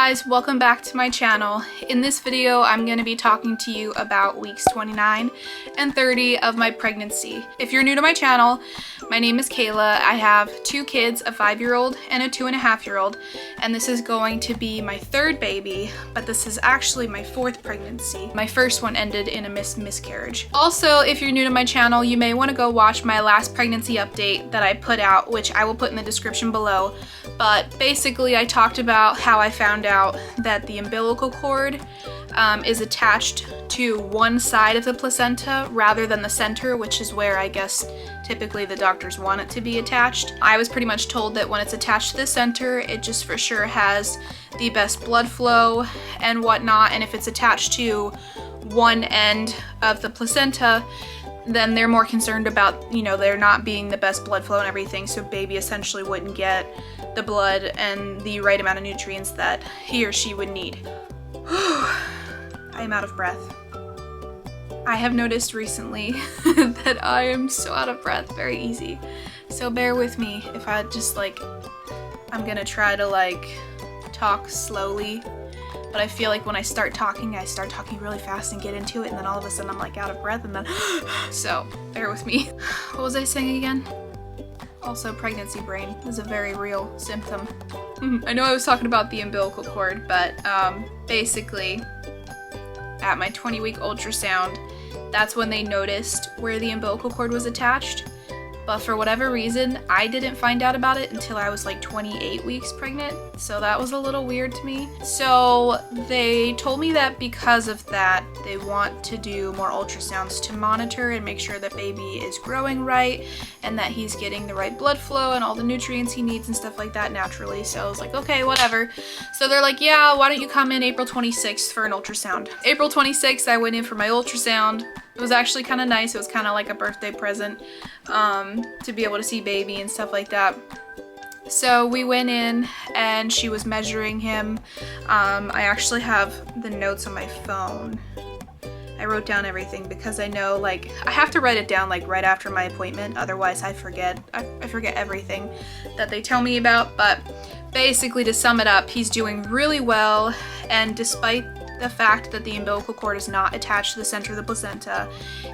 guys, welcome back to my channel. In this video, I'm going to be talking to you about weeks 29 and 30 of my pregnancy. If you're new to my channel, my name is Kayla. I have two kids, a 5-year-old and a 2.5-year-old, and this is going to be my third baby, but this is actually my fourth pregnancy. My first one ended in a miscarriage. Also, if you're new to my channel, you may want to go watch my last pregnancy update that I put out, which I will put in the description below. But basically, I talked about how I found out that the umbilical cord is attached to one side of the placenta rather than the center, which is where I guess typically the doctors want it to be attached. I was pretty much told that when it's attached to the center, it just for sure has the best blood flow and whatnot, and if it's attached to one end of the placenta, then they're more concerned about, you know, there not being the best blood flow and everything, so baby essentially wouldn't get the blood and the right amount of nutrients that he or she would need. I am out of breath. I have noticed recently that I am so out of breath very easy, so bear with me if I just I'm gonna try to talk slowly, but I feel like when I start talking really fast and get into it, and then all of a sudden I'm out of breath, and then so bear with me. What was I saying again? Also, pregnancy brain is a very real symptom. I know I was talking about the umbilical cord, but basically at my 20-week ultrasound, that's when they noticed where the umbilical cord was attached. But for whatever reason, I didn't find out about it until I was 28 weeks pregnant, so that was a little weird to me. So they told me that because of that, they want to do more ultrasounds to monitor and make sure that baby is growing right and that he's getting the right blood flow and all the nutrients he needs and stuff like that naturally. So I was like, okay, whatever. So they're like, yeah, why don't you come in April 26th for an ultrasound? April 26th, I went in for my ultrasound. It was actually kind of nice. It was kind of like a birthday present to be able to see baby and stuff like that. So we went in and she was measuring him. I actually have the notes on my phone. I wrote down everything because I know I have to write it down right after my appointment, otherwise I forget. I forget everything that they tell me about. But basically, to sum it up, he's doing really well, and despite the fact that the umbilical cord is not attached to the center of the placenta,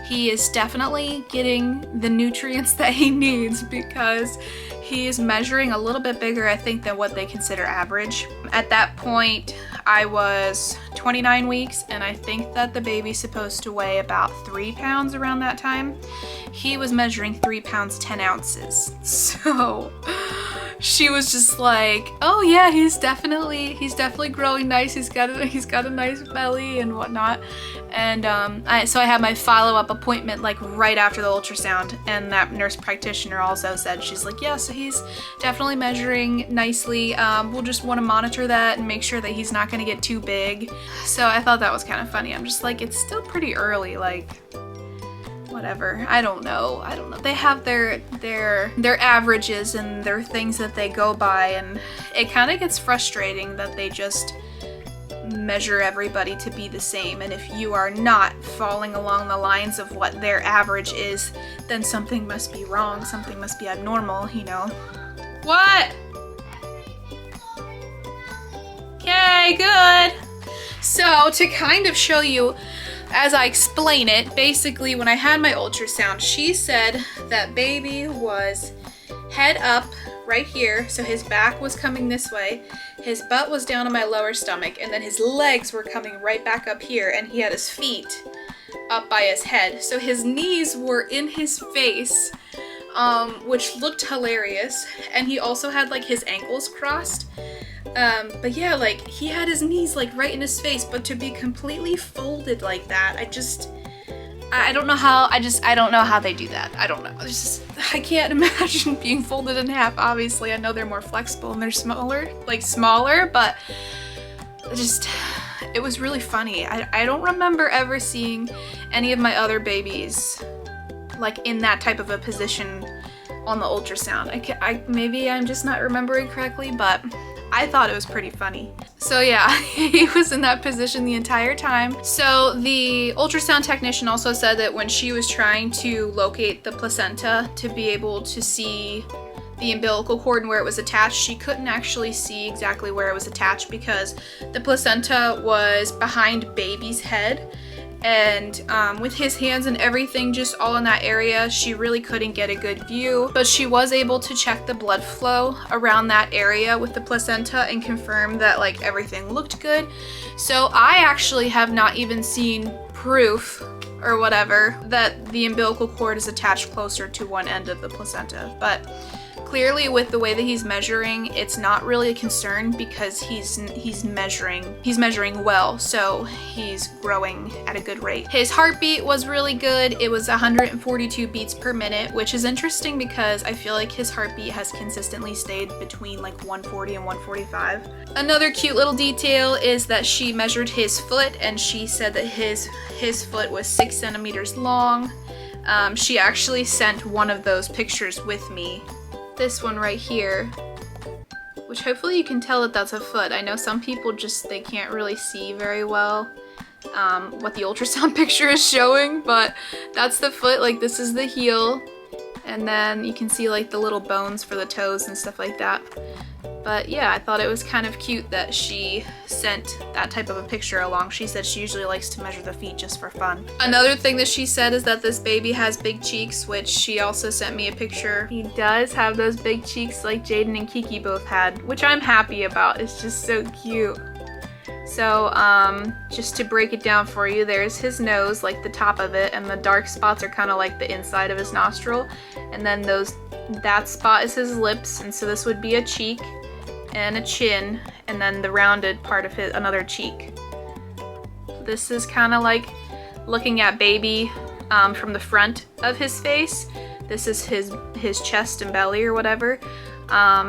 he is definitely getting the nutrients that he needs because he is measuring a little bit bigger, I think, than what they consider average. At that point, I was 29 weeks, and I think that the baby's supposed to weigh about 3 pounds around that time. He was measuring 3 pounds 10 ounces. So she was just like, oh yeah, he's definitely growing nice. He's got a nice belly and whatnot. And so I had my follow-up appointment right after the ultrasound, and that nurse practitioner also said, she's like, yeah, so he's definitely measuring nicely. We'll just want to monitor that and make sure that he's not going to get too big. So I thought that was kind of funny. I'm just like, it's still pretty early, whatever. I don't know. They have their averages and their things that they go by, and it kind of gets frustrating that they just measure everybody to be the same, and if you are not falling along the lines of what their average is, then something must be wrong, something must be abnormal, you know. What? Okay, good. So to kind of show you as I explain it, basically when I had my ultrasound, she said that baby was head up right here, so his back was coming this way, his butt was down on my lower stomach, and then his legs were coming right back up here, and he had his feet up by his head. So his knees were in his face, which looked hilarious, and he also had his ankles crossed. But yeah, he had his knees right in his face, but to be completely folded like that, I don't know how, I don't know how they do that. I don't know. I can't imagine being folded in half. Obviously, I know they're more flexible and they're smaller, but it was really funny. I don't remember ever seeing any of my other babies in that type of a position on the ultrasound. Maybe I'm just not remembering correctly, but I thought it was pretty funny. So yeah, he was in that position the entire time. So the ultrasound technician also said that when she was trying to locate the placenta to be able to see the umbilical cord and where it was attached, she couldn't actually see exactly where it was attached because the placenta was behind baby's head. And with his hands and everything just all in that area, she really couldn't get a good view. But she was able to check the blood flow around that area with the placenta and confirm that like everything looked good. So I actually have not even seen proof or whatever that the umbilical cord is attached closer to one end of the placenta. But clearly with the way that he's measuring, it's not really a concern because he's measuring well, so he's growing at a good rate. His heartbeat was really good. It was 142 beats per minute, which is interesting because I feel like his heartbeat has consistently stayed between like 140 and 145. Another cute little detail is that she measured his foot and she said that his foot was 6 centimeters long. She actually sent one of those pictures with me. This one right here, which hopefully you can tell that that's a foot. I know some people they can't really see very well what the ultrasound picture is showing, but that's the foot. Like, this is the heel, and then you can see like the little bones for the toes and stuff like that. But yeah, I thought it was kind of cute that she sent that type of a picture along. She said she usually likes to measure the feet just for fun. Another thing that she said is that this baby has big cheeks, which she also sent me a picture. He does have those big cheeks like Jaden and Kiki both had, which I'm happy about. It's just so cute. So just to break it down for you, there's his nose, like the top of it, and the dark spots are kind of like the inside of his nostril. And then that spot is his lips, and so this would be a cheek and a chin, and then the rounded part of another cheek. This is kind of like looking at baby from the front of his face. This is his chest and belly or whatever.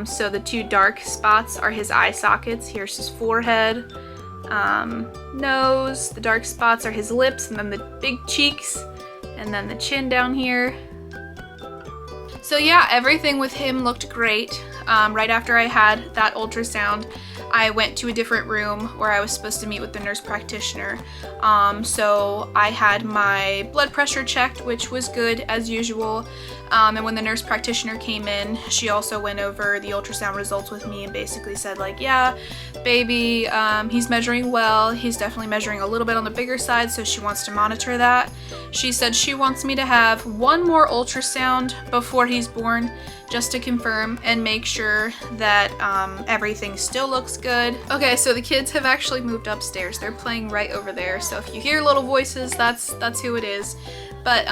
So the two dark spots are his eye sockets. Here's his forehead, nose. The dark spots are his lips, and then the big cheeks, and then the chin down here. So yeah, everything with him looked great. Right after I had that ultrasound, I went to a different room where I was supposed to meet with the nurse practitioner. So I had my blood pressure checked, which was good as usual. And when the nurse practitioner came in, she also went over the ultrasound results with me and basically said like, yeah, baby, he's measuring well. He's definitely measuring a little bit on the bigger side, so she wants to monitor that. She said she wants me to have one more ultrasound before he's born, just to confirm and make sure that everything still looks good. Okay, so the kids have actually moved upstairs. They're playing right over there, so if you hear little voices, that's who it is. But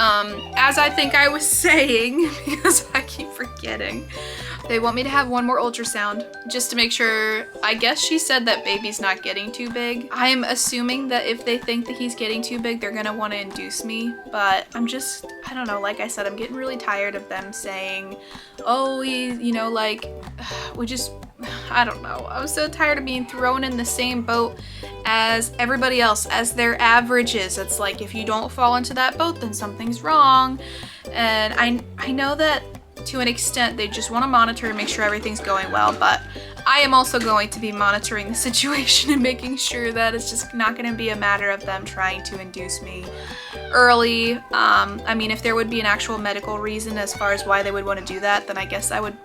as I think I was saying, because I keep forgetting, they want me to have one more ultrasound just to make sure. I guess she said that baby's not getting too big. I'm assuming that if they think that he's getting too big, they're gonna want to induce me. But I don't know, like I said, I'm getting really tired of them saying, oh, I don't know. I'm so tired of being thrown in the same boat as everybody else, as their averages. It's like, if you don't fall into that boat, then something's wrong. And I know that to an extent they just want to monitor and make sure everything's going well, but I am also going to be monitoring the situation and making sure that it's just not going to be a matter of them trying to induce me early. I mean, if there would be an actual medical reason as far as why they would want to do that, then I guess I would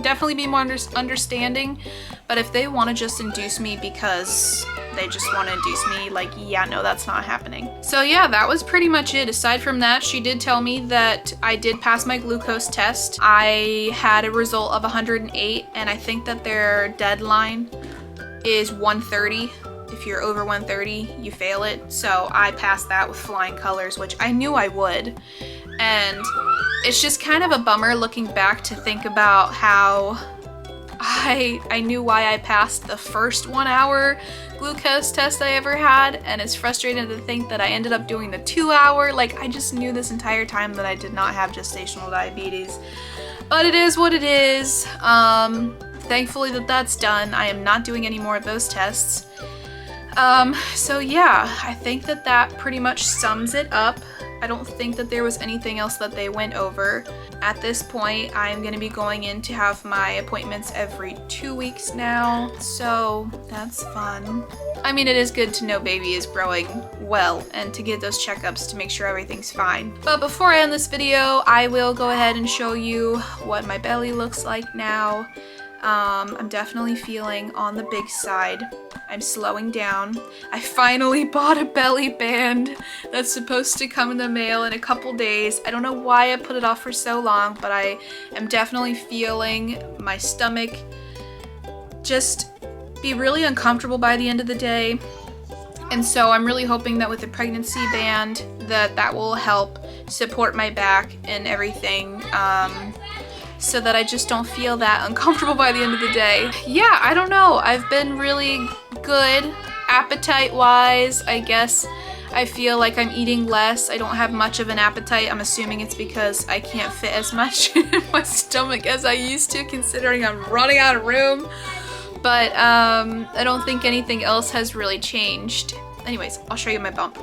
definitely be more understanding. But if they want to just induce me because they just want to induce me, like, yeah, no, that's not happening. So yeah, that was pretty much it. Aside from that, she did tell me that I did pass my glucose test. I had a result of 108, and I think that their deadline is 130. If you're over 130, you fail it. So I passed that with flying colors, which I knew I would. And it's just kind of a bummer looking back to think about how I knew why I passed the first 1 hour glucose test I ever had, and it's frustrating to think that I ended up doing the 2 hour. Like, I just knew this entire time that I did not have gestational diabetes. But it is what it is. Thankfully that's done. I am not doing any more of those tests. So yeah, I think that pretty much sums it up. I don't think that there was anything else that they went over. At this point, I'm gonna be going in to have my appointments every 2 weeks now, so that's fun. I mean, it is good to know baby is growing well and to get those checkups to make sure everything's fine. But before I end this video, I will go ahead and show you what my belly looks like now. I'm definitely feeling on the big side. I'm slowing down. I finally bought a belly band that's supposed to come in the mail in a couple days. I don't know why I put it off for so long, but I am definitely feeling my stomach just be really uncomfortable by the end of the day. And so I'm really hoping that with the pregnancy band that will help support my back and everything. So that I just don't feel that uncomfortable by the end of the day. Yeah, I don't know. I've been really good appetite-wise. I guess I feel like I'm eating less. I don't have much of an appetite. I'm assuming it's because I can't fit as much in my stomach as I used to, considering I'm running out of room. But I don't think anything else has really changed. Anyways, I'll show you my bump.